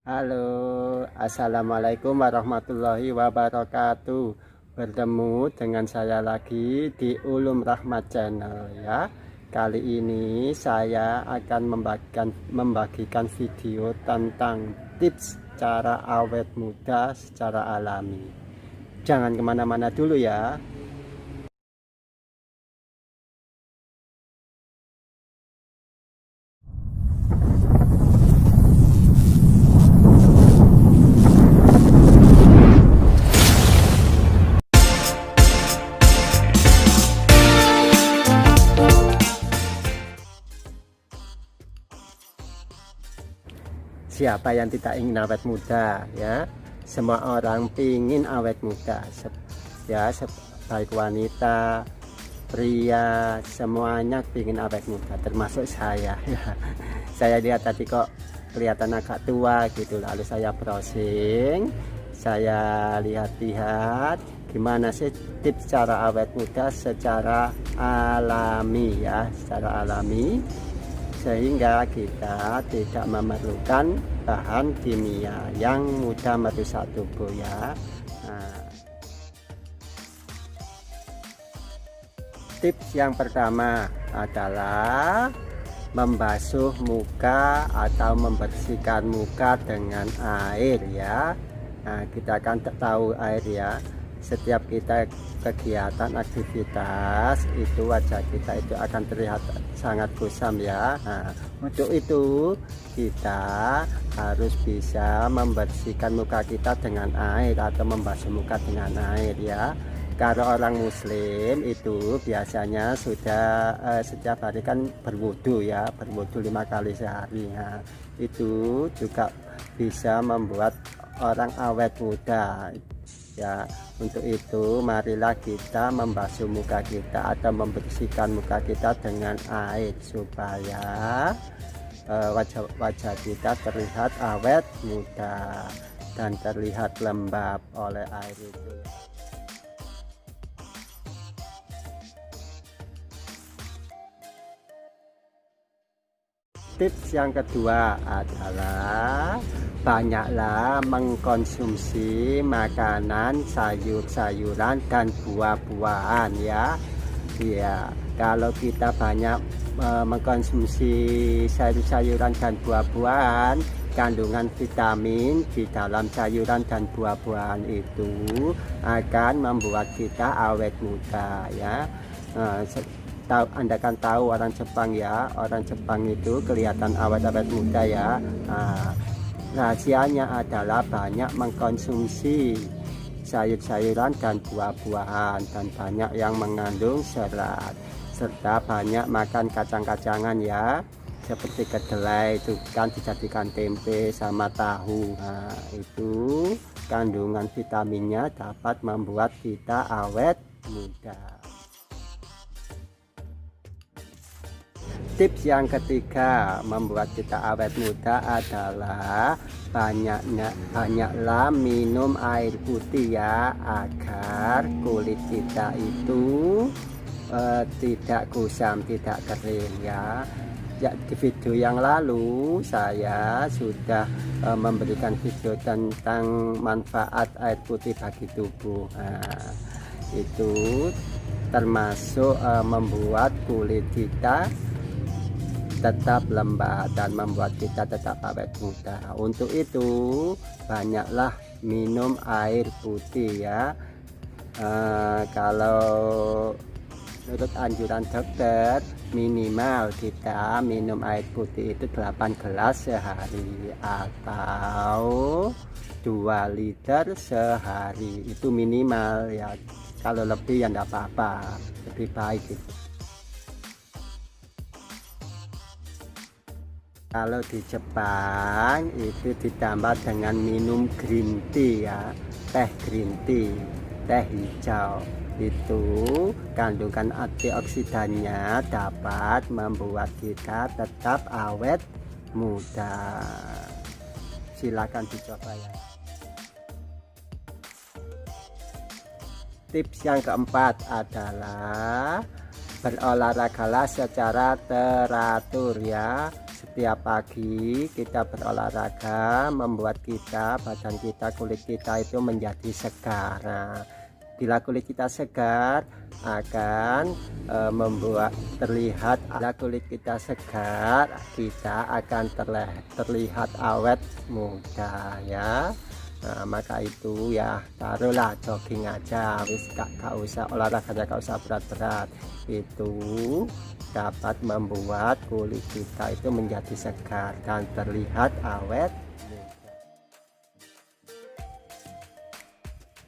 Halo, assalamualaikum warahmatullahi wabarakatuh. Bertemu dengan saya lagi di Ulum Rahmat Channel ya. Kali ini saya akan membagikan video tentang tips cara awet muda secara alami. Jangan kemana-mana dulu ya. Siapa yang tidak ingin awet muda ya? Semua orang ingin awet muda ya, baik wanita, pria, semuanya ingin awet muda, termasuk saya ya. Saya lihat tadi kok kelihatan agak tua gitu, lalu saya browsing, saya lihat-lihat gimana sih tips cara awet muda secara alami ya, secara alami, sehingga kita tidak memerlukan bahan kimia yang mudah merusak tubuh ya. Nah, tips yang pertama adalah membasuh muka atau membersihkan muka dengan air ya. Nah, kita akan tahu air ya. Setiap kita kegiatan aktivitas itu wajah kita itu akan terlihat sangat kusam ya. Nah, untuk itu kita harus bisa membersihkan muka kita dengan air atau membasuh muka dengan air ya. Kalau orang muslim itu biasanya sudah setiap hari kan berwudu ya, berwudu 5 kali sehari ya. Itu juga bisa membuat orang awet muda ya. Untuk itu marilah kita membasuh muka kita atau membersihkan muka kita dengan air supaya wajah kita terlihat awet muda dan terlihat lembab oleh air itu. Tips yang kedua adalah banyaklah mengkonsumsi makanan sayur-sayuran dan buah-buahan ya. Ya, kalau kita banyak mengkonsumsi sayur-sayuran dan buah-buahan, kandungan vitamin di dalam sayuran dan buah-buahan itu akan membuat kita awet muda ya. Anda kan tahu orang Jepang ya, orang Jepang itu kelihatan awet-awet muda ya. Rahasianya adalah banyak mengkonsumsi sayur-sayuran dan buah-buahan dan banyak yang mengandung serat, serta banyak makan kacang-kacangan ya, seperti kedelai itu kan dijadikan tempe sama tahu. Nah, itu kandungan vitaminnya dapat membuat kita awet muda. Tips yang ketiga membuat kita awet muda adalah banyaklah minum air putih ya, agar kulit kita itu tidak kusam, tidak kering ya. Ya, di video yang lalu saya sudah memberikan video tentang manfaat air putih bagi tubuh. Nah, itu termasuk membuat kulit kita tetap lembab dan membuat kita tetap awet muda. Untuk itu banyaklah minum air putih ya. Kalau menurut anjuran dokter, minimal kita minum air putih itu 8 gelas sehari atau 2 liter sehari, itu minimal ya. Kalau lebih ya enggak apa-apa, lebih baik gitu. Kalau di Jepang itu ditambah dengan minum green tea ya, teh green tea, teh hijau. Itu kandungan antioksidannya dapat membuat kita tetap awet muda. Silakan dicoba ya. Tips yang keempat adalah berolahragalah secara teratur ya. setiap pagi kita berolahraga membuat badan kita, kulit kita itu menjadi segar. Nah, bila kulit kita segar akan membuat terlihat, bila kulit kita segar kita akan terlihat awet muda ya. Nah, maka itu ya taruhlah jogging aja, wis gak usah olahraganya, gak usah berat-berat, itu dapat membuat kulit kita itu menjadi segar dan terlihat awet.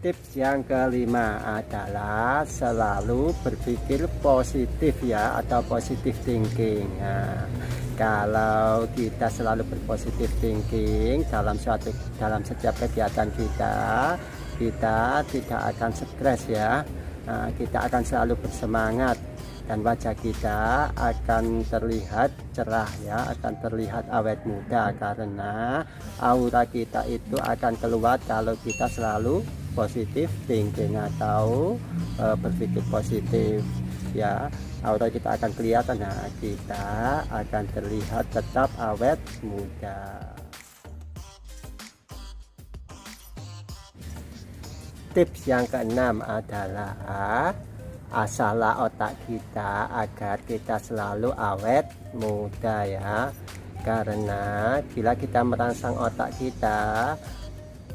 Tips yang kelima adalah selalu berpikir positif ya, atau positive thinking. Nah, kalau kita selalu berpositif thinking dalam setiap kegiatan kita tidak akan stres ya. Nah, kita akan selalu bersemangat dan wajah kita akan terlihat cerah ya, akan terlihat awet muda, karena aura kita itu akan keluar kalau kita selalu positif thinking atau berpikir positif ya. Aura kita akan kelihatan, nah kita akan terlihat tetap awet muda. Tips yang keenam adalah asahlah otak kita agar kita selalu awet muda ya. Karena bila kita merangsang otak kita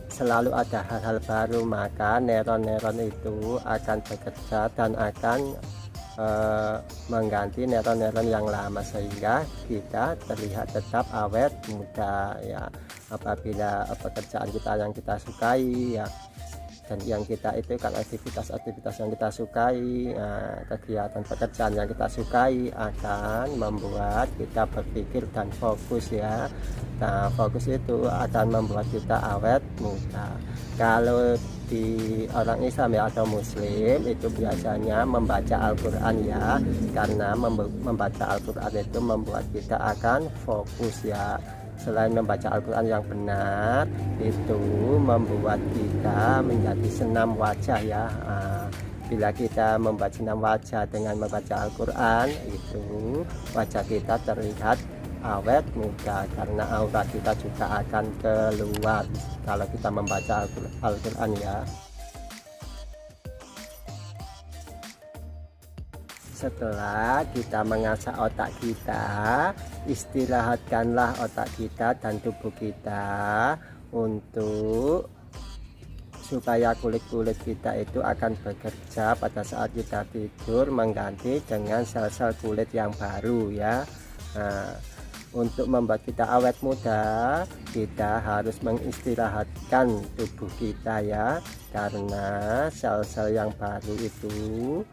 selalu ada hal-hal baru, maka neuron-neuron itu akan bekerja dan akan mengganti neuron-neuron yang lama, sehingga kita terlihat tetap awet muda ya. Apabila pekerjaan kita yang kita sukai ya, dan yang kita itu kan aktivitas-aktivitas yang kita sukai, kegiatan pekerjaan yang kita sukai akan membuat kita berpikir dan fokus ya. Nah, fokus itu akan membuat kita awet muda. Kalau di orang Islam ya atau Muslim itu biasanya membaca Al-Quran ya, karena membaca Al-Quran itu membuat kita akan fokus ya. Selain membaca Al-Quran yang benar, itu membuat kita menjadi senam wajah ya. Bila kita membuat senam wajah dengan membaca Al-Quran, itu wajah kita terlihat awet muda, karena aura kita juga akan keluar kalau kita membaca Al-Quran ya. Setelah kita mengasah otak kita, istirahatkanlah otak kita dan tubuh kita untuk supaya kulit-kulit kita itu akan bekerja pada saat kita tidur, mengganti dengan sel-sel kulit yang baru ya. Nah, untuk membuat kita awet muda, kita harus mengistirahatkan tubuh kita ya, karena sel-sel yang baru itu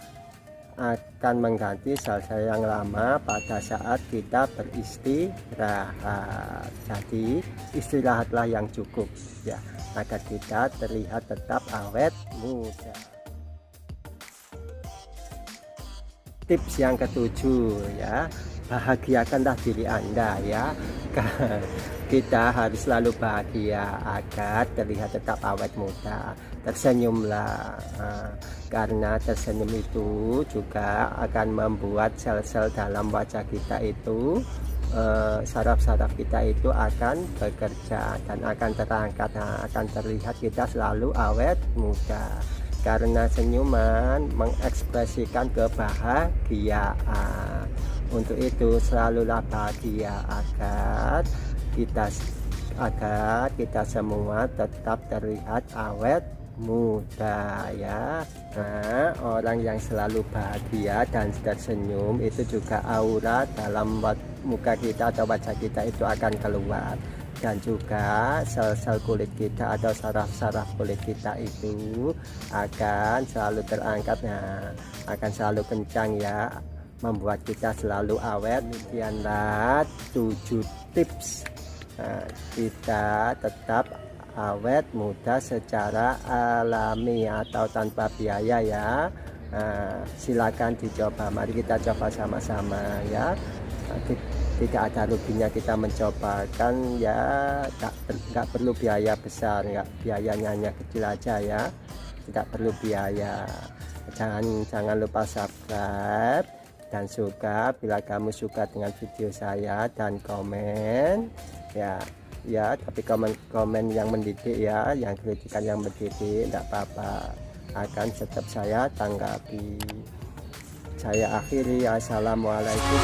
akan mengganti sel-sel yang lama pada saat kita beristirahat. Jadi istirahatlah yang cukup ya, agar kita terlihat tetap awet muda. Tips yang ketujuh ya, bahagiakanlah diri Anda ya. Kita harus selalu bahagia agar terlihat tetap awet muda. Tersenyumlah, karena tersenyum itu juga akan membuat sel-sel dalam wajah kita itu, saraf-saraf kita itu akan bekerja dan akan terangkat. Akan terlihat kita selalu awet muda, karena senyuman mengekspresikan kebahagiaan. Untuk itu selalulah bahagia agar kita semua tetap terlihat awet muda ya. Nah, orang yang selalu bahagia dan tersenyum itu juga aura dalam muka kita atau wajah kita itu akan keluar, dan juga sel-sel kulit kita atau saraf-saraf kulit kita itu akan selalu terangkat, nah, akan selalu kencang ya, membuat kita selalu awet. Demikianlah 7 tips kita tetap awet muda secara alami atau tanpa biaya ya. Silakan dicoba, mari kita coba sama-sama ya. Tidak ada ruginya kita mencoba kan ya, nggak perlu biaya besar, biayanya hanya kecil aja ya, tidak perlu biaya. Jangan lupa subscribe dan suka. Bila kamu suka dengan video saya dan komen ya, tapi komen yang mendidik ya, yang kritikan yang mendidik tidak apa-apa, akan tetap saya tanggapi. Saya akhiri, assalamualaikum.